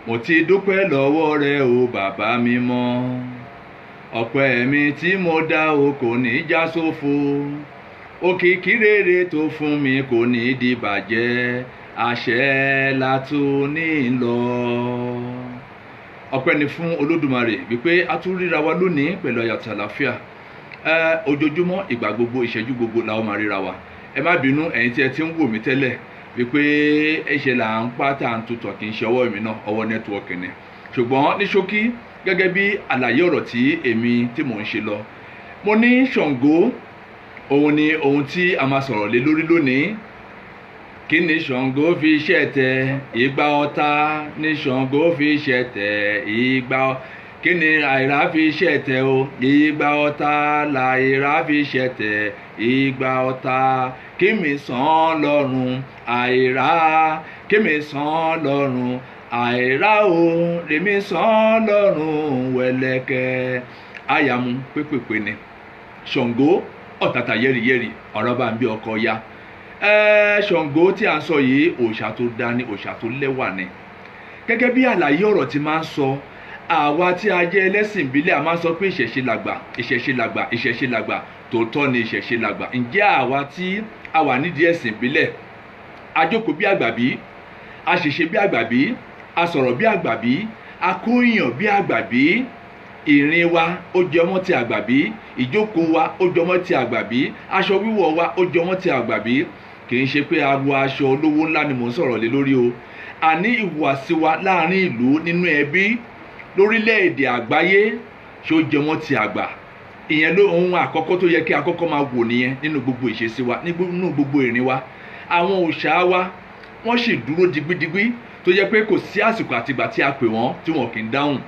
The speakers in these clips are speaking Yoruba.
mo ti dúpẹ́ lọ́wọ́ rẹ o bàbá mímọ́. Ọpẹ́ mi tí mo dá o kò ní já sófo. Òkìkí rere tó fún mi kò ní di bàjẹ́. Àṣẹ látún ní lọ. Ọpẹ́ ni fún Olódùmarè wípé a tún ríra wa lónìí pẹ̀lú ayọ̀ àti àlàáfíà. Ojoojúmọ́ ìgbà gbogbo ìṣẹ́jú gbogbo la ó máa ríra wa. Ẹ má bínú ẹ̀yin tí ẹ ti ń wò mí tẹ́lẹ̀ wípé ẹ̀ṣẹ̀ là ń pátá ń tutọ̀ kì í ṣe ọwọ́ mi náà, ọwọ́ nẹ́tíwọ́ọ̀kì ni. Ṣùgbọ́n ní ṣókí gẹ́gẹ́ bí àlàyé ọ̀rọ̀ tí èmi tí mò ń ṣe lọ, mo ní Ṣàngó òun ni ohun tí a máa sọ̀rọ̀ lé lórí lónìí. Kí ni Ṣàngó fi ṣẹ̀tẹ̀ ìgbà ọ̀tá? Ní Ṣàngó fi ṣẹ̀tẹ̀ ìgbà ọ̀tá. Kí ni àìrá fi ṣẹ̀tẹ̀ o? Ìgbà ọ̀tá làìrá fi ṣẹ̀tẹ̀ ìgbà ọ̀tá. Kí mi sàn lọ́rùn àìrá, kí mi sàn lọ́rùn àìrá o, lèmi sàn lọ́rùn wẹ̀lẹ̀kẹ̀. Àyàmú pépèpé ni Ṣàngó ọ̀tàtà yẹ́rìyẹ́rì ọ̀rọ̀ bá ń bí ọkọ ya. Ṣàngó tí a ń sọ yìí òòṣà tó dá ní, òòṣà tó lẹ́wà ni. Gẹ́gẹ́ bí àlàyé ọ̀rọ̀ ti máa ń sọ, àwa tí a jẹ́ ẹlẹ́sìn ìbílẹ̀ a máa ń sọ pé ìṣẹ̀ṣe làgbà, ìṣẹ̀ṣe làgbà, ìṣẹ̀ṣe làgbà. Tòótọ́ ni ìṣẹ̀ṣe làgbà. Ǹjẹ́ àwa tí a wà nídìí ẹ̀sìn ìbílẹ̀, a jókòó bí àgbàbí, a ṣèṣe bí àgbàbí, a sọ̀rọ̀ bí àgbàbí, a kóyàn bí àgbàbí, ìrìn wa ó jọmọ́ ti àgbàbí, ìjókòó wa ó jọmọ́ ti àgbàbí, aṣọ wíwọ̀ wa ó jọmọ́ ti àgbàbí. Kì í ṣe pé a wọ aṣọ olówó ńlá ni mò ń sọ̀rọ̀ lé lórí o. Àní ìhùwàsí wa láàrin ìlú, nínú ẹbí, lórílẹ̀-èdè àgbáyé ṣó jọmọ́ ti àgbà. Ìyẹn ló ohun àkọ́kọ́ tó yẹ kí a kọ́kọ́ máa wò nìyẹn nínú gbogbo ìṣesí wa, nínú gbogbo ìrìn wa. Àwọn òòṣà wa wọ́n sì dúró digbidigbi tó jẹ́ pé kò sí àsìkò àtìgbà tí a pè wọ́n tí wọn kì í dáhùn.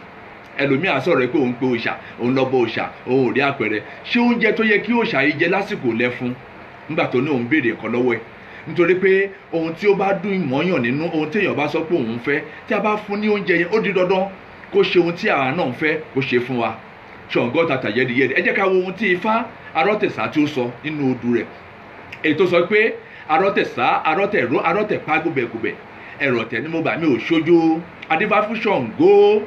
Ẹlòmíà sọ̀rọ̀ pé òun pe òòṣà, òun lọ bọ òòṣà, òun ò rí àpẹẹrẹ. Ṣé oúnjẹ tó yẹ kí òòṣà yìí jẹ lásìkò lẹ fún nígbà tó ní òun béèrè nǹkan lọ́wọ́ ẹ̀? Nítorí pé ohun tí ó bá dùn ìmọ̀ọ́yàn nínú, ohun tí èèyàn bá sọ pé òun fẹ́, tí a bá fún ní oúnjẹ yẹn ó di dandan kó ṣe ohun tí àwa náà ń fẹ́ kó ṣe fún wa. Ṣàngó ọ̀tàtà yẹ́rìyẹ́rì. Ẹ jẹ́ ká wo ohun tí Ifá Arọ́tẹ̀sá tí ó sọ nínú odù rẹ̀. Èyí tó sọ pé arọ́tẹ̀sá, arọ́tẹ̀ró, arọ́tẹ̀pá gúbẹ̀gúbẹ̀, ẹ̀rọ̀tẹ̀ ni mo bà mí ò ṣojú. Adífá fún Ṣàngó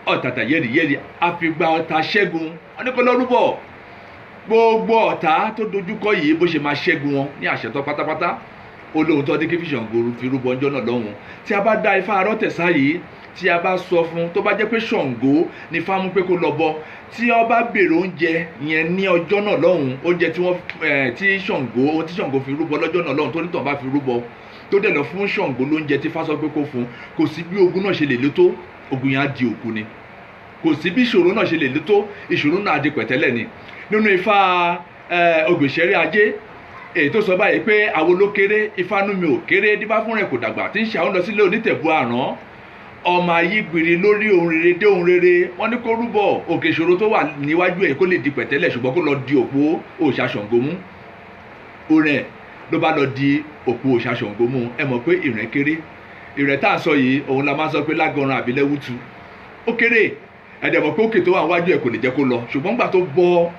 ọ̀tàtà yẹ́rìyẹ́rì, àfìgbà ọ̀tá ṣẹ́gun. Wọ́n ní kó lọ rúbọ. Gbogbo ọ̀tá tó dojúkọ yìí bó ṣe máa ṣẹ́gun wọn ní àṣetọ́ pátápátá. Olóhun tó dé kí fi Ṣàngó fi rúbọ ọjọ́ náà lọ́hùn. Tí a bá dá Ifá Arọ́tẹ̀sá yìí, tí a bá sọ fún, tó bá jẹ́ pé Ṣàngó ní Ifá mú pé kó lọ bọ, tí ó bá béèrè oúnjẹ yẹn ní ọjọ́ náà lọ́hùn, oúnjẹ tí Ṣàngó fi rúbọ lọ́jọ́ náà lọ́hùn, tó nítàn bá fi rúbọ, tó dẹ̀ lọ fún Ṣàngó lóúnjẹ tí Ifá sọ pé kó fún, kò sí bí ogun náà ṣe lè le tó, ogun yẹn á di òkú ni. Kò sí bí ìṣòro náà ṣe lè le tó, ìṣòro náà á di pẹ̀tẹ́lẹ̀ ni. Nínú Ifá Ògbèṣẹ́rí Ajé, èyí tó sọ báyìí pé àwo ló kéré, Ifá nú mi ò kéré, dífá fún rẹ̀ kò dàgbà, tí ń ṣe àwọn lọ sílé onítẹ̀bú àrán. Ọmọ ayé gbèrè lórí ohun rere dé ohun rere. Wọ́n ní kó rúbọ, òkè ìṣòro tó wà níwájú ẹ̀ kó lè di pẹ̀tẹ́lẹ̀, ṣùgbọ́n kó lọ di òpó òòṣà Ṣàngó mú. Orin ẹ̀ ló bá lọ di òpó òòṣà Ṣàngó mú. Ẹ mọ̀ pé ìrìn kéré. Ìrìn tá à ń sọ yìí òun la máa ń sọ pé lágọ̀ràn àbílẹ̀wùtù. Ó kéré. Ẹ̀dẹ̀ mọ̀ pé òkè tó wà níwájú ẹ̀ kò lè jẹ́ kó lọ. Ṣùgbọ́n nígbà tó bọ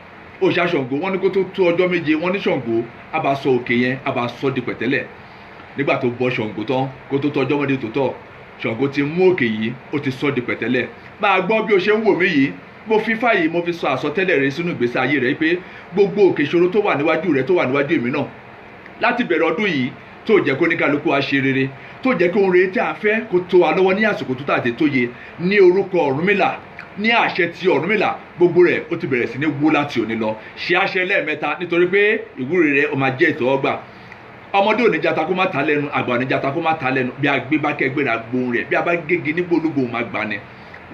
òòṣà Ṣàngó, wọ́n ní kó tó tó ọjọ́ méje, wọ́n ní Ṣàngó á bá sọ òkè yẹn, á bá sọ di pẹ̀tẹ́lẹ̀. Nígbà tó bọ Ṣàngó tán, kó tó tó ọjọ́ méje tó tọ̀, Ṣàngó ti mú òkè yìí, ó ti sọ di pẹ̀tẹ́lẹ̀. Máa gbọ́ bí o ṣe ń wò mí yìí, mo fi Ifá yìí mo fi sọ àsọtẹ́lẹ̀ rẹ sínú ìgbésí ayé rẹ pé gbogbo òkè ìṣòro tó wà níwájú rẹ, tó wà níwájú èmi náà, láti bẹ̀rẹ̀ ọdún yìí, tó jẹ́ kó ní kálukú wa ṣe rere, tó jẹ́ kó ohun rere tí a fẹ́ kó tó wa lọ́wọ́ ní àsìkò tó tàdé tó yẹ, ní orúkọ Ọ̀rúnmìlà, ní àṣẹ ti Ọ̀rúnmìlà, gbogbo rẹ̀ ó ti bẹ̀rẹ̀ sí ní wó láti òní lọ. Ṣe àṣẹ lẹ́ẹ̀mẹ́ta nítorí pé ìwúre rẹ̀ ó máa jẹ́ ìtẹ́wọ́gbà. Ọmọdé ò ní jata kó má ta lẹ́nu, àgbà ò ní jata kó má ta lẹ́nu. Bí a gbé bá kẹ́gbéra gbóhùn rẹ̀, bí a bá gégi ní gbólógbò máa gbà ni.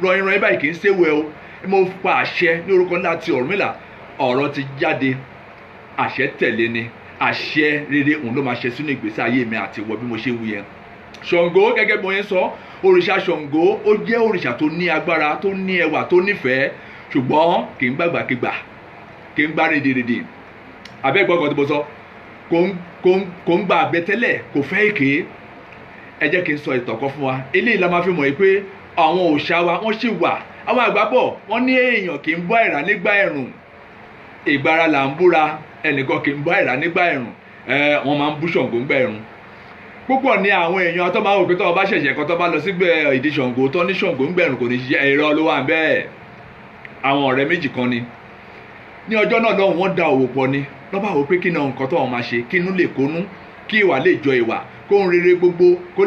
Rọ̀yìnrọ̀yìn báyìí kì í ṣèwẹ̀ o. Mo pa àṣẹ ní orúkọ ńlá ti Ọ̀rúnmìlà. Ọ̀rọ̀ ti jáde, àṣẹ tẹ̀lé ni. Àṣẹ rere òun ló máa ṣe sínú ìgbésí ayé mi àti ìwọ bí mo ṣe wù yẹn. Ṣàngó gẹ́gẹ́ bí mo yẹn sọ, òrìṣà Ṣàngó ó jẹ́ òrìṣà tó ní agbára, tó ní ẹwà, tó nífẹ̀ẹ́, ṣùgbọ́n kì í gbàgbàkigbà, kì í gbá rèdèrèdè. Abẹ́gbọ́n kan tí mo sọ, kò ń gba àbẹ̀tẹ́lẹ̀, kò fẹ́ èké. Ẹ jẹ́ kí n sọ ìtàn kan fún wa. Eléyìí la máa fi mọ̀ pé àwọn òòṣà wa wọ́n ṣì wà. Àwọn àgbà bọ̀ wọ́n ní èèyàn kì í bọ́ ẹ̀rà nígbà ẹ̀rùn. Ìgbára là ń búra, ẹnìkan kì í bọ́ ẹ̀rà nígbà ẹ̀rùn. Wọ́n máa ń bú Ṣàngó nígbà ẹ̀rùn. púpọ̀ ní àwọn èèyàn tó máa wò pé tó bá ṣẹ̀ṣẹ̀ kan tó bá lọ sígbẹ́ ìdí Ṣàngó tó ní Ṣàngó ń gbẹ̀rùn kò ní ṣiṣẹ́, irọ́ ló wà bẹ́ẹ̀. Àwọn ọ̀rẹ́ méjì kan ni ní ọjọ́ náà lọ́hùn wọ́n da òwò pọ̀ ni lọ́ba wò pé kí ni nǹkan tó wọn máa ṣe kí inú lè kónú kí ìwà lè jọ ìwà kó ń rere gbogbo kó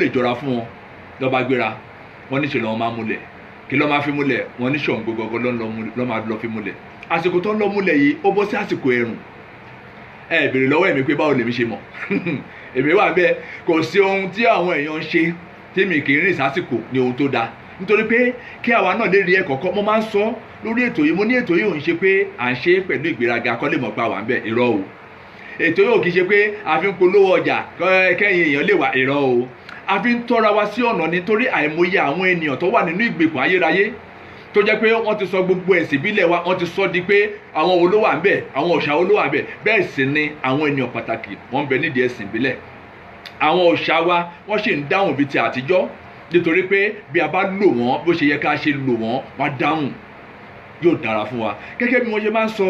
lè jọra fún wọn. Lọ́ba gbéra wọ́n ní ṣe lọ́wọ́ máa múlẹ̀ kí lọ́ máa fi múlẹ̀ wọ́n ní Ṣàngó gọ́gọ́ lọ́ máa lọ fi múlẹ̀. Àsìkò tó ń lọ múlẹ̀ yìí ó bọ́ sí àsìkò ẹ̀rùn. Ẹ béèrè lọ́wọ́ èmi pé báwo lèmi ṣe mọ̀ èmi wà bẹ́ẹ̀ kò sí ohun tí àwọn èèyàn ń ṣe tí mi kì í rìn sásìkò ní ohun tó dáa nítorí pé kí àwa náà lè rí ẹ̀kọ́ kọ́ mo máa ń sọ lórí ètò yìí mo ní ètò yìí ò ń ṣe pé à ń ṣe pẹ̀lú ìgbéraga kọ́ lè mọ̀ pa wà ń bẹ̀ irọ́ o. Ètò yìí ò kì í ṣe pé a fi ń polówó ọjà kẹ́yìn èèyàn lè wà irọ́ o. A fi ń tọ́ra wa sí ọ̀nà nítorí àìmọye àwọn ènìyàn tó wà nínú ìgbèkùn ayérayé tó jẹ́ pé wọ́n ti sọ gbogbo ẹ̀sìn ìbílẹ̀ wa wọ́n ti sọ di pé àwọn wo ló wà ń bẹ̀ àwọn òòṣà wo ló wà ń bẹ̀ bẹ́ẹ̀ sì ni àwọn ènìyàn pàtàkì wọ́n ń bẹ nídìí ẹ̀sìn ìbílẹ̀. Àwọn òòṣà wa wọ́n sì ń dáhùn bíi ti àtijọ́ nítorí pé bí a bá lò wọ́n bó ṣe yẹ ká ṣe lò wọ́n wá dáhùn yóò dára fún wa. Gẹ́gẹ́ bí mo ṣe máa ń sọ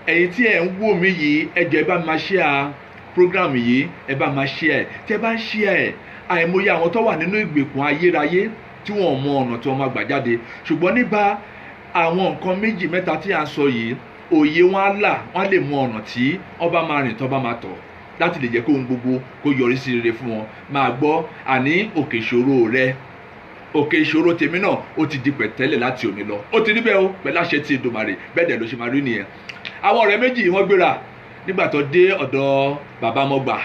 ẹ̀yin tí ẹ̀ ń wò mí yìí ẹ jọ̀ọ́ ẹ bá máa share program yìí ẹ bá máa share tí ẹ bá share àìmọye àwọn tó wà nínú ìgbèkùn ayérayé tí wọ́n mọ ọ̀nà tí wọ́n máa gbà jáde ṣùgbọ́n nípa àwọn nǹkan méjì mẹ́ta tí à ń sọ yìí òye wọn á là wọ́n lè mọ ọ̀nà tí wọ́n bá máa rìn tó bá máa tọ̀ láti lè jẹ́ kó ohun gbogbo kó yọrí sí rere fún wọn. Máa gbọ́ àní òkè ìṣòro rẹ òkè ìṣòro tèmi náà ó ti di pẹ̀tẹ́lẹ̀ láti òní lọ ó ti rí bẹ́ẹ̀ o pẹ̀lú àṣẹ tí Èdùmàrè bẹ́ẹ̀ dẹ̀ ló ṣe máa rí nìyẹn. Àwọn ọ̀rẹ́ méjì wọ́n gbéra nígbà tó dé ọ̀dọ̀ bàbá Mọ́gbà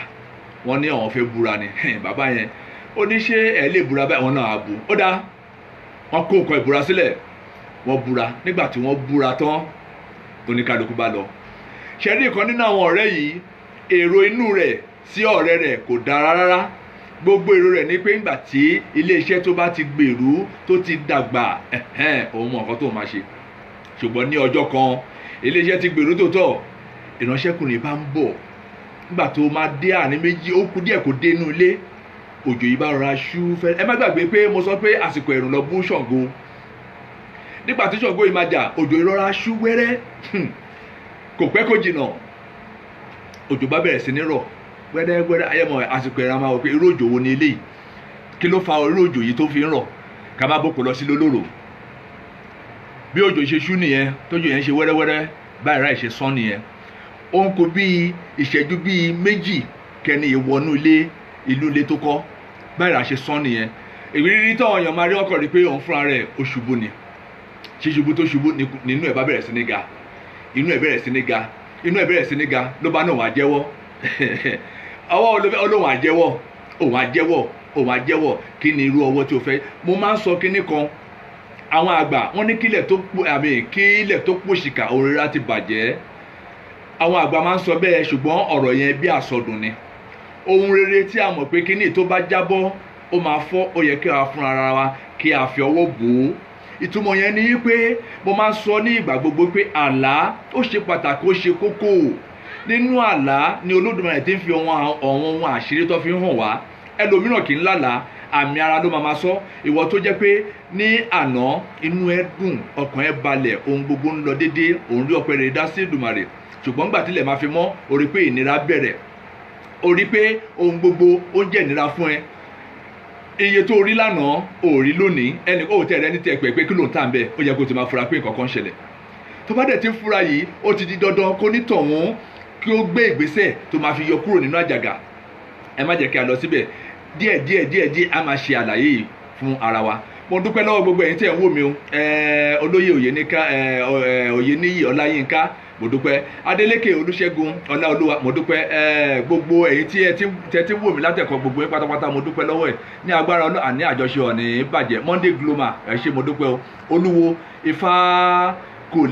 wọ́n ní àwọn fẹ́ búra ni bàbá yẹn ó ní ṣé ẹ lè búra báyìí wọn náà á bú ó dá wọn kó nǹkan ìbúra sílẹ̀ wọ́n búra nígbà tí wọ́n búra tán oníkálukú bá lọ. ṣẹ́rí ìkan nínú àwọn ọ̀rẹ́ yìí èrò inú rẹ̀ sí ọ̀rẹ́ rẹ̀ kò dára rárá gbogbo èrò rẹ̀ ní pé ńgbà tí iléeṣẹ́ tó bá ti gbèrú tó ti dàgbà òun mọ nǹkan tó máa ṣe. Ṣùgbọ́n ní ọjọ́ kan iléeṣẹ́ ti gbèrú tó tọ̀ ìránṣẹ́kùnrin bá ń bọ̀ nígbà tó máa dé àárín méjì ó kù díẹ̀ kó dé inú ilé òjò yìí bá rọra ṣú fẹ́. Ẹ má gbàgbé pé mo sọ pé àsìkò ẹ̀rùn lọ bú Ṣàngó nígbà tí Ṣàngó yìí máa jà òjò yìí rọra ṣú wẹ́rẹ́ kò pẹ́ kó jìnnà òjò bá bẹ̀rẹ̀ sí ní rọ̀ wẹ́rẹ́wẹ́rẹ́ ayẹ́mọ̀ àsìkò ẹ̀rùn máa wọ̀ pé irú òjò wo ni eléyìí kí ló fa irú òjò yìí tó fi ń rọ̀ ká má bòkò lọ sí lólòrò. Bí òjò ṣe ṣú nìyẹn tójò yẹn ṣe wẹ́rẹ́wẹ́rẹ́ báyìí ráì ṣe sán nìyẹn. Ó ń kó bí ìṣẹ́jú bíi méjì kẹ́ni ìwọnú ìlú ilé tó kọ́ báyìí ráì ṣe sán nìyẹn. Ìrírí tó ọyàn máa rí ọkọ̀ rí pé òun fúnra rẹ̀ ó ṣubú ni ṣíṣubú tó ṣubú nínú ẹ̀ bá bẹ̀rẹ̀ sí ní ga inú ẹ̀ bẹ̀rẹ̀ sí ní ga inú ẹ̀ bẹ̀rẹ̀ sí ní ga ló bá náà wà jẹ́wọ́ ọwọ́ olóhùn àjẹ́wọ́ òun àjẹ́wọ́ kí ni irú ọwọ́ tí o fẹ́. Mo máa ń sọ kinní kan àwọn àgbà wọ́n ní kílẹ̀ tó pòṣìkà òrìrà ti bàjẹ́. Àwọn àgbà máa ń sọ bẹ́ẹ̀ ṣùgbọ́n ọ̀rọ̀ yẹn bí àsọdùn ni. Ohun rere tí a mọ̀ pé kíní tó bá jábọ́ ó máa fọ́ ó yẹ kí a fún ara wa kí a fi ọwọ́ bò ó. Ìtumọ̀ yẹn ni wípé mo máa ń sọ ní ìgbà gbogbo pé àlá ó ṣe pàtàkì ó ṣe kókó. Nínú àlá ni Olódùmarè ti ń fi ohun àṣírí tó fi ń hàn wá. Ẹlòmíràn kì í lálàá àmì ara ló máa sọ. Ìwọ tó jẹ́ pé ní àná inú ẹ dùn ọkàn ẹ balẹ̀ ohun gbogbo ń lọ déédéé òun rí ọpẹ́ rẹ̀ dá sí Èdùmàrè ṣùgbọ́n gbà tílẹ̀ máa fi mọ́ o rí pé ìnira bẹ̀rẹ̀ o rí pé ohun gbogbo ó ń jẹ́ ìnira fún ẹ. Iye tó rí lánàá ò rí lónìí ẹnì kó tẹ̀ rẹ ní tẹ̀ pé kí ló ń tà ń bẹ̀ ó yẹ kó ti máa fura pé nǹkan kan ṣẹlẹ̀. Tó bá dẹ̀ ti ń fura yìí ó ti di dandan kó nítọ̀hún kí ó gbé ìgbésẹ̀ tó máa fi yọ kúrò nínú àjàgà. Ẹ má jẹ́ kí a lọ síbẹ̀ díẹ̀ a máa ṣe àlàyé yìí fún ara wa. Mo dúpẹ́ lọ́wọ́ gbogbo ẹ̀yin tí ẹ̀ ń wò mí o olóyè Oyèníyì Ọláyínká mo dúpẹ́ Adélékè Olúṣẹ́gun Ọláolúwa mo dúpẹ́ gbogbo ẹ̀yin tí ẹ ti wò mí látẹ̀kọ́ gbogbo ẹ̀ pátápátá mo dúpẹ́ lọ́wọ́ ẹ̀ ní agbára àní àjọṣe ọ̀nì bàjẹ́ Monday Gloma ẹ ṣé mo dúpẹ́ o Olúwo Ifá kò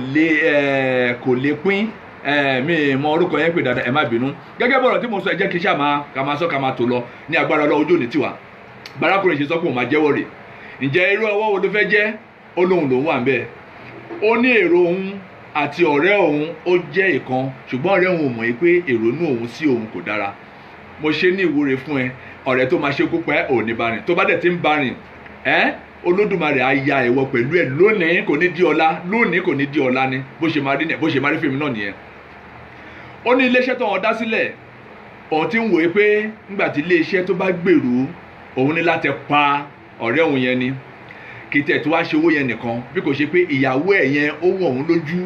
lè pín mi mọ orúkọ yẹn pé dáadáa ẹ má bínú gẹ́gẹ́ bọ̀rọ̀ tí mo sọ ẹ jẹ́ kí iṣẹ́ ká máa tó lọ ní agbára Ọlọ́run ojú òní tiwa barakùnrin ṣe sọ pé òun máa jẹ́wọ́ rẹ̀ ǹjẹ́ irú ọwọ́ wo ló fẹ́ jẹ́ olóhùn lòún wà ń bẹ́ẹ̀ ó ní èrò òun àti ọ̀rẹ́ òun ó jẹ́ ìkan ṣùgbọ́n ọ̀rẹ́ òun ò mọ̀ pé èrò inú òun sí òun kò dára. Mo ṣe ní ìwúre fún ẹ ọ̀rẹ́ tó máa ṣe kú pẹ́ ò ní bá rìn tó bá dẹ̀ ti ń bá rìn Olódùmarè á ya ẹ̀wọ pẹ̀lú ẹ̀ lónìí kò ní di ọ̀la ni bó ṣe máa rí fèmí náà nìyẹn. Ó ní iléeṣẹ́ tó wọn dá sílẹ̀ òun ti ń wòye pé nígbà tí iléeṣẹ́ tó bá gbèrú òun ní láti pa ọ̀rẹ́ òun yẹn ni kì í tẹ̀ tó wá ṣe owó yẹn nìkan bí kò ṣe pé ìyàwó ẹ̀ yẹn ó wọ̀ òun lójú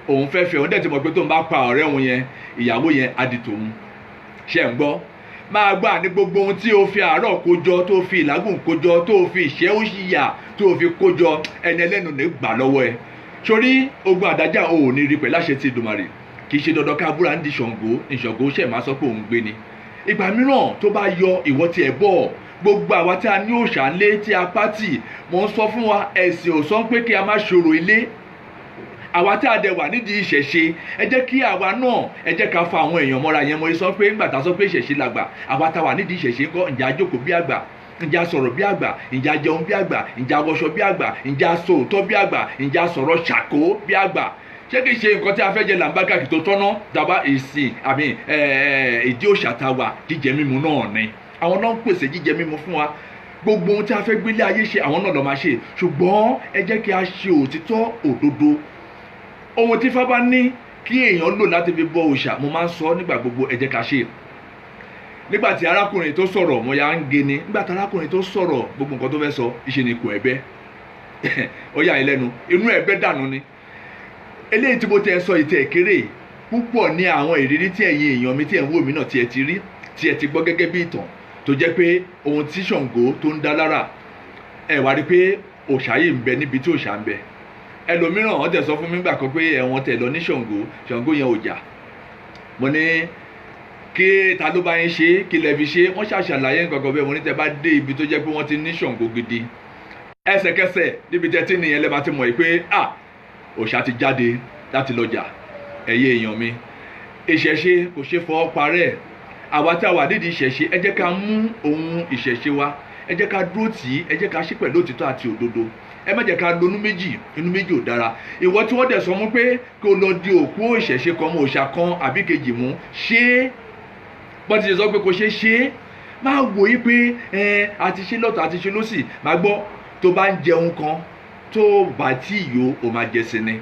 òun fẹ́ fẹ́ òun dẹ̀ ti mọ̀ pé tóun bá pa ọ̀rẹ́ òun yẹn ìyàwó yẹn á di tòun ṣe ń gbọ́ máa gbà ní gbogbo ohun tí o fi àárọ̀ kójọ tó fi ìlágùn kójọ tó fi ìṣẹ́ òṣìyà tó fi kójọ ẹni ẹlẹ́nu lè gbà lọ́wọ́ ẹ sórí ogun àdájà o ò ní rí pẹ̀lú àṣẹ tí Èdùmàrè kì í ṣe dandan ká búra ń di Ṣàngó ìṣàngó ṣẹ̀ máa sọ pé òun gbé ni ìgbà mìíràn tó bá yọ ìwọ tí ẹ bọ̀ gbogbo àwa tí a ní òòṣà ńlé tí a pátì mò ń sọ fún wa ẹ̀sìn ò sọ pé kí a má ṣòro ilé àwa tí a dẹ̀ wà nídìí ìṣẹ̀ṣe ẹ jẹ́ kí àwa náà ẹ jẹ́ ká fa àwọn èèyàn mọ́ra yẹn mo sọ pé ńgbà tá a sọ pé ìṣẹ̀ṣe làgbà àwa tá a wà nídìí ìṣẹ̀ṣe ńkọ́ ǹjẹ́ a jókòó bí àgbà ǹjẹ́ a sọ̀rọ̀ bí àgbà ǹjẹ́ a jẹun bí àgbà ǹjẹ́ a wọṣọ bí àgbà ǹjẹ́ a sọ òótọ́ bí àgbà ǹjẹ́ a sọ̀rọ̀ ṣàkó bí àgbà ṣé kìí ṣe nǹkan tí a fẹ́ jẹ làǹbákàkì tó tọ́nà dàbá ìsìn àmì ìdí òòṣà tá a wà jíjẹ mímu náà ni àwọn náà ń pèsè jíjẹ mímu fún wa gbogbo ohun tí a fẹ́ gbélé ayé ṣe àwọn náà lọ máa ṣe ṣùgbọ́n ẹ jẹ́ kí a ṣe òtítọ́ òdodo ohun tí Ifá bá ní kí èèyàn lò láti fi bọ òòṣà mo máa ń sọ nígbà gbogbo ẹ jẹ́ ká ṣe nígbà tí arákùnrin tó sọ̀rọ̀ mo yà ń gé ni nígbà tí arákùnrin tó sọ̀rọ̀ gbogbo nǹkan tó fẹ́ sọ ìṣe ni kò ẹ̀bẹ́ ó yà yín lẹ́nu inú ẹ̀bẹ́ dànù ni eléyìí tí mo tẹ sọ ìtẹ̀ kéré púpọ̀ ní àwọn ìrírí tí ẹ̀yin èèyàn mi tí ẹ̀ ń wò mí náà tí ẹ ti rí tí ẹ ti gbọ́ gẹ́gẹ́ bí ìtàn tó jẹ́ pé ohun tí Ṣàngó tó ń dá lára ẹ wá rí pé òòṣà yìí ń bẹ níbi tí òòṣà ń bẹ ẹlòmíràn wọ́n tẹ̀ sọ fún mi gbà kan pé ẹ̀wọ̀n tẹ̀ lọ ní Ṣàngó yẹn ò jà mo ní kí ta ló bá yín ṣe kí lẹ fi ṣe wọ́n ṣàṣàlàyé nǹkan kan bẹ́ẹ̀ mo ní tẹ bá dé ibi tó jẹ́ pé wọ́n ti ní Ṣàngó gidi ẹsẹ̀kẹsẹ̀ níbi tẹ́ tí nìyẹn lẹ́bàá ti mọ̀ pé òòṣà ti jáde láti lọ́jà ẹ̀yẹ èèyàn mi ìṣẹ̀ṣe kò ṣe fọ́ parẹ́ àwa tí a wà nídìí ìṣẹ̀ṣe ẹ jẹ́ ká mú ohun ìṣẹ̀ṣe wa ẹ jẹ́ ká dúró tì í ẹ jẹ́ ká ṣe pẹ̀lú òtítọ́ àti òdodo ẹ má jẹ́ ká lo inú méjì ò dára ìwọ tí wọ́n dẹ̀ sọ mú pé kí o lọ di òkú ìṣẹ̀ṣe kan mọ́ òòṣà kan àbí kejì mú ṣé bọ́n ti ṣe sọ pé kò ṣe máa wò yí pé àti ṣe lọ́tọ̀ àti ṣe lọ́sì máa gbọ́ tó bá ń jẹun kan tó bá tí yó o máa jẹ sí ni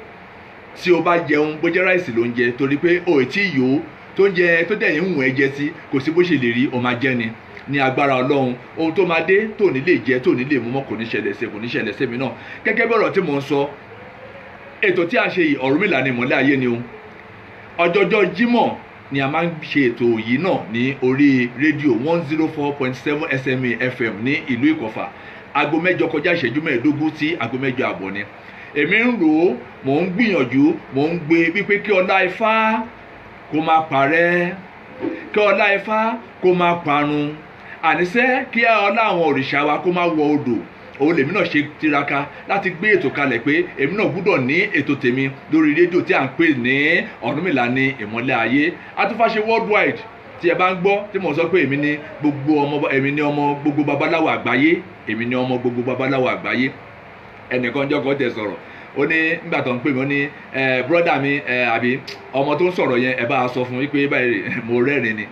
tí o bá jẹun bó jẹ́ ráìsì ló ń jẹ torí pé o ì tí yó tó ń jẹ tó dẹ̀ ń wù ẹ́ jẹ sí kò sí bó ṣe lè rí o máa jẹ ni ní agbára Ọlọ́run ohun tó máa dé tó ní lè jẹ tó ní lè mú mọ́ kò ní ṣẹlẹ̀ sí mi náà gẹ́gẹ́ bí ọ̀rọ̀ tí mò ń sọ ètò tí a ṣe yìí Ọ̀rúnmìlà ni ìmọ́lẹ̀ ayé ni o ọjọ́jọ́ Jímọ̀ ni a máa ń ṣe ètò yìí náà ní orí rédíò 104.7 SMA FM ní ìlú Ìkọ̀fà aago 7 kọjá ìṣẹ́jú 15 sí aago 7 àbọ̀ ni èmi ń rò ó mò ń gbìyànjú mò ń gbé wípé kí ọlá Ifá kó máa parẹ́ kí ọlá Ifá kó máa parun àníṣe kí ọlá àwọn òrìṣà wa kó máa wọ odò òun lèmi náà ṣe tiraka láti gbé ètò kalẹ̀ pé èmi náà gbúdọ̀ ní ètò tèmi lórí rédíò tí à ń pè ní Ọ̀rúnmìlà ní ìmọ́lẹ̀ ayé Atúfáṣe worldwide tí ẹ bá ń gbọ́ tí mo sọ pé èmi ni ọmọ gbogbo babaláwo àgbáyé èmi ni ọmọ gbogbo babaláwo àgbáyé ẹnìkan jọkọ tẹ sọ̀rọ̀ ó ní nígbà tó ń pè mí ó ní brọ́dà mi àbí ọmọ tó ń sọ̀rọ̀ yẹn ẹ bá a sọ fún wípé báyìí mo rẹ́rìn ni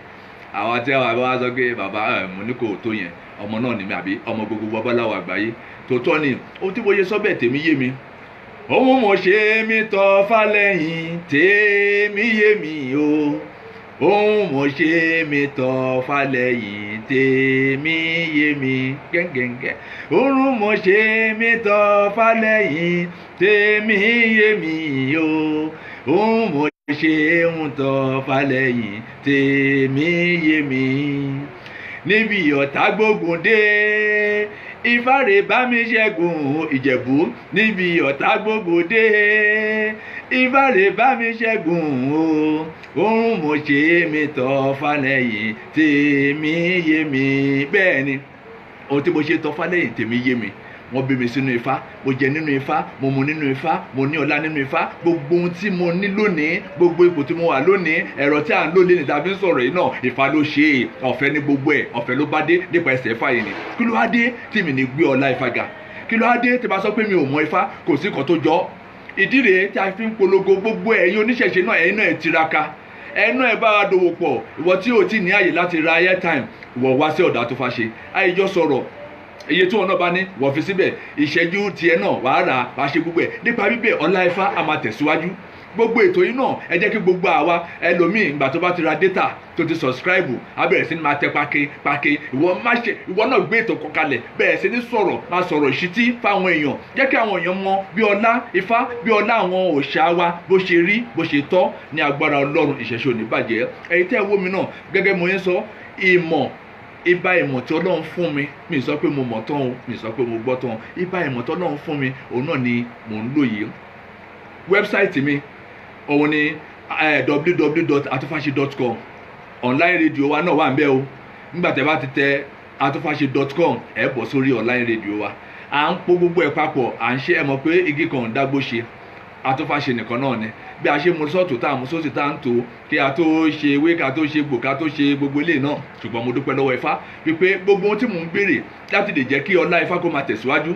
àwọn tí àwọn bá sọ pé bàbá mo ní kò tó yẹn ọmọ náà ni mi àbí ọmọ gbogbo babaláwo àgbáyé tó tọ́ ni ohun tí mo yẹ sọ bẹ́ẹ̀ tèmi yé mi òun mo ṣe mi tọ́ Fálẹ́yìn tèmi yé mi o òun mo ṣe mi tọ́ Fálẹ́yìn tèmi yé mi gẹ́gẹ́gẹ́ òun mo ṣe mi tọ́ Fálẹ́yìn tèmi yé mi o òun mo ṣe ń tọ́ Fálẹ́yìn tèmi yé mi níbi ọ̀tá gbógun dé Ifá rè bá mi ṣẹ́gun Ìjẹ̀bú níbi ọ̀tá gbógun dé Ifá rè bá mi ṣẹ́gun o òun mo ṣe mi tọ́ Fálẹ́yìn tèmi yé mi bẹ́ẹ̀ ni ohun tí mo ṣe tọ́ Fálẹ́yìn tèmi yé mi wọ́n bí mi sínú Ifá mo jẹ nínú Ifá mo mu nínú Ifá mo ní ọlá nínú Ifá gbogbo ohun tí mo ní lónìí gbogbo ipò tí mo wà lónìí ẹ̀rọ tí à ń lò lé ní tàbí ń sọ̀rọ̀ yìí náà Ifá ló ṣe é ọ̀fẹ́ ní gbogbo ẹ̀ ọ̀fẹ́ ló bá dé nípa ẹsẹ̀ Ifá yìí ni kí ló wá dé tí mi ní gbé ọlá Ifá ga kí ló wá dé tí bá sọ pé mi ò mọ Ifá kò sí nǹkan tó jọ ìdí rèé tí a fi ń polongo gbogbo ẹ̀yin oníṣẹ̀ṣe náà ẹ̀yin náà ẹ̀ tiraka ẹnu ẹ̀ bá wa dòwò pọ̀ ìwọ tí o ti ní àyè láti ra airtime ìwọ wá sí ọ̀dọ̀ Atúfáṣe àìjọ sọ̀rọ̀ iye tí wọn náà bá ní wọ́n fi síbẹ̀ ìṣẹ́jú tiẹ̀ náà wàá rà wàá ṣe gbogbo ẹ̀ nípa bíbẹ̀ ọlá Ifá a máa tẹ̀síwájú gbogbo ètò yìí náà ẹ jẹ́ kí gbogbo àwa ẹlòmíì ìgbà tó bá ti ra data tó ti subscribe á bẹ̀rẹ̀ sí ní máa tẹ pake ìwọ náà gbé ètò kan kalẹ̀ bẹ̀rẹ̀ sí ní máa sọ̀rọ̀ ìṣítí fáwọn èèyàn jẹ́ kí àwọn èèyàn mọ bí ọlá Ifá bí ọlá àwọn òòṣà wa bó ṣe rí bó ṣe tọ́ ní agbára Ọlọ́run ìṣẹ̀ṣe ò ní bàjẹ́. ẹ̀yin tẹ́ ẹ wò mí náà gẹ́gẹ́ mo yẹn sọ ìmọ̀ tí Ọlọ́run fún mi sọ pé mo mọ̀ tán o mi sọ pé mo gbọ́ tán ìmọ̀ tí Ọlọ́run fún mi òun náà ni mò ń lò yìí. wẹ́bsáìtì mi òun ni www.atufase.com. online radio wa náà wà ń bẹ̀ o nígbà tẹ́ bá ti tẹ atufase.com ẹ bọ̀ sórí online radio wa à ń po gbogbo ẹ̀ papọ̀ à ń ṣe ẹ mọ̀ pé igi kan dágbó ṣe Atúfàṣe nìkan náà ni bí a ṣe mú sọ́ọ̀tù tá a mú sósì tá a ń tò kí a tó ṣe ewé ká tó ṣe gbò ká tó ṣe gbogbo ilé náà ṣùgbọ́n mo dúpẹ́ lọ́wọ́ Ifá wípé gbogbo ohun tí mò ń béèrè láti lè jẹ́ kí ọlá Ifá kó máa tẹ̀síwájú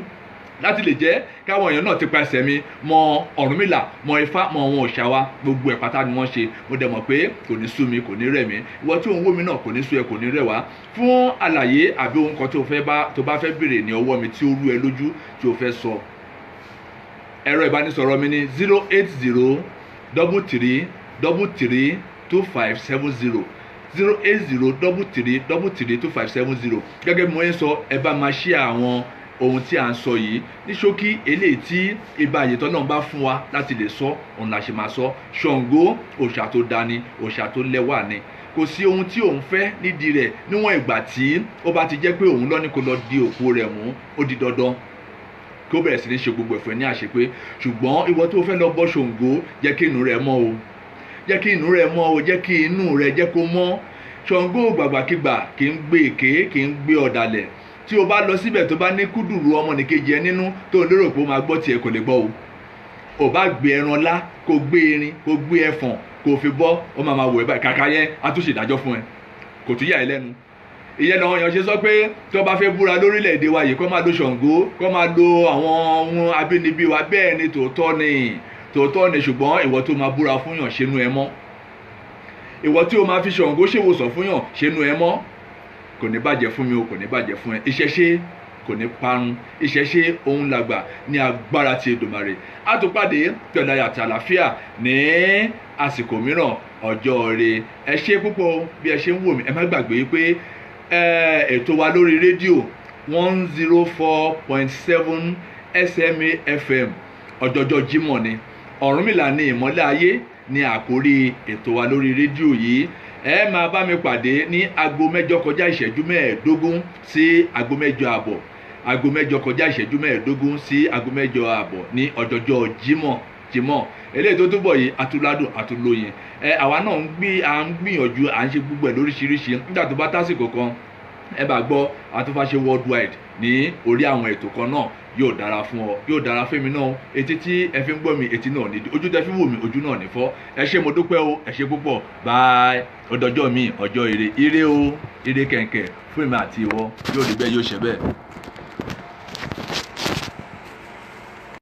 láti lè jẹ́ káwọn èèyàn náà ti pasẹ̀ mi mọ Ọ̀rúnmìlà mọ Ifá mọ àwọn òòṣà wa gbogbo ẹ̀ pátá ni wọ́n ṣe mo dẹ̀ mọ̀ pé kò ní sú mi kò ní rẹ̀ mí ìwọ tí òun wò mí náà kò ní sú ẹ kò ní rẹ̀ wá fún àlàyé àbí ohun kan tó bá fẹ́ béèrè ní ọwọ́ mi tí ó rú ẹ lójú tí o fẹ́ sọ ẹ̀rọ ìbánisọ̀rọ̀ mi ní 08033332570 08033332570 gẹ́gẹ́ bí mo ń sọ ẹ bá máa ṣe àwọn ohun tí a ń sọ yìí ní ṣókí eléyìí tí ìbá àyètọ́ náà bá fún wa láti lè sọ òun la ṣe máa sọ. Ṣàngó òòṣà tó dání òòṣà tó lẹ́wà ni kò sí ohun tí òun fẹ́ nídìí rẹ̀ níwọ̀n ìgbà tí ó bá ti jẹ́ pé òun lọ́ní kó lọ di òpó rẹ̀ mú ó di dandan kí ó bẹ̀rẹ̀ sí ní ṣe gbogbo ẹ̀fọ́ ní àṣepé ṣùgbọ́n ìwọ tó fẹ́ lọ bọ́ Ṣàngó jẹ́ kí inú rẹ̀ mọ́ o jẹ́ kí inú rẹ̀ mọ́ o jẹ́ kí inú rẹ̀ jẹ́ kó mọ́. Ṣàngó gbàgbàkigbà kì í gbé èké kì í gbé ọ̀dàlẹ̀ tí o bá lọ síbẹ̀ tó bá ní kúdùrú ọmọnìkejì ẹ nínú tó ń lérò pé ó máa gbọ́ tiẹ̀ kò lè gbọ́ o ò bá gbé ẹran lá kó gbé erin kó gbé ẹfọ̀n kó fi bọ́ ó máa wò ẹ báyìí kàkà yẹn á tún ṣèdájọ́ fún ẹ kò tún yà ẹ́ lẹ́nu. ìyẹn làwọn èèyàn ṣe sọ pé tí wọ́n bá fẹ́ búra lórílẹ̀‐èdè wa yìí kó máa lo Ṣàngó kó máa lo àwọn ohun abínibí wa bẹ́ẹ̀ ni tòótọ́ ni ṣùgbọ́n ìwọ tó máa búra fún yàn ṣẹ́nu ẹ mọ́ ìwọ tí o máa fi Ṣàngó ṣèwòsàn fún yàn ṣẹ́nu ẹ mọ́ kò ní bàjẹ́ fún mi o kò ní bàjẹ́ fún ẹ. ìṣẹ̀ṣe kò ní parun ìṣẹ̀ṣe ohun làgbà ní agbára ti Èdùmàrè. a tún pàdé pẹ̀lú ayọ̀ àti àlàáfíà ní àsìkò mìíràn ọjọ́ rẹ̀. ẹ ṣé púpọ̀ bí ẹ ṣe ń wò mí ẹ má gbàgbé pé ètò wa lórí rédíò 104.7 SMA FM ọjọ́jọ́ Jímọ̀ ni Ọ̀rúnmìlà ní ìmọ́lẹ̀ ayé ní àkórí ètò wa lórí rédíò yìí. ẹ máa bá mi pàdé ní aago 8 kọjá ìṣẹ́jú 15 sí aago 8 àbọ̀ aago 8 kọjá ìṣẹ́jú 15 sí aago 8 àbọ̀ ní ọjọ́jọ́ Jímọ̀ eléyìí tó túbọ̀ yìí atúládùn atúlóyin àwa náà ń gbìyànjú à ń ṣe gbogbo ẹ̀ lóríṣiríṣi nígbà tó bá tásìkò kan ẹ bá gbọ́ Atúfàṣe worldwide ní orí àwọn ètò kan náà yóò dára fún ọ yóò dára fún mi náà etí tí ẹ fi ń gbọ́ mi etí náà ní ojú tẹ fi ń wò mí ojú náà ní fọ́ ẹ ṣé mo dúpẹ́ o ẹ ṣé púpọ̀ bye ọdọjọ́ mi ọjọ́ ire o ire kẹ̀kẹ́ fún mi àti ìwọ yóò rí bẹ́ẹ̀ yóò ṣe bẹ́ẹ̀.